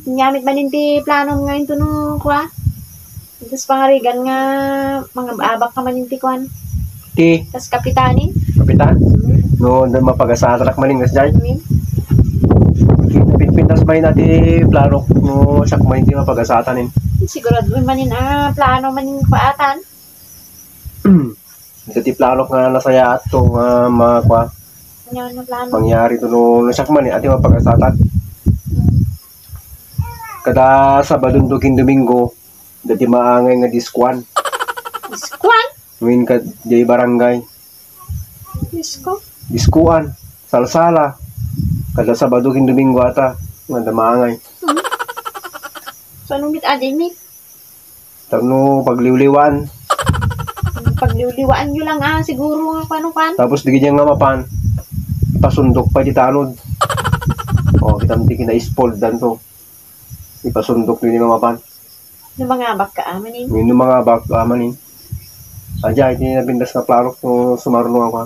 Nyamit man ti plano ngayon to no kwa. Tapos pangarigan nga mga abak ka man ti kwan. Ti, Tapos kapitanin. kapitan. No, mapag-asatak maning nas dyan. Amin. Pintas may nati plano no siyak may hindi mapag-asatanin. Sigurado manin plano manin paatan. Dati plano nga nasaya at to nga makwa Yan na plano. mangyari to no siyak man ati mapag-asatan. Kada Sabado ug Domingo dati maangay nga diskuan. Iskwan. Win ka di barangay Isko. diskuan salsala kada Sabado ug Domingo ata nga maangay. So anong bit adin ni? Tano pagliwliwan Pagliwliwaan nyo lang siguro nga paano kan. tapos di nga mapan ipasundok pa di tanod. Oh, kita mti kina spoiled dan to. Ipasundok ni mapan. Ng mga abak ka manin. Yung mga bag amanin. Aja, hindi na bindas na plano kung sumarunong ako.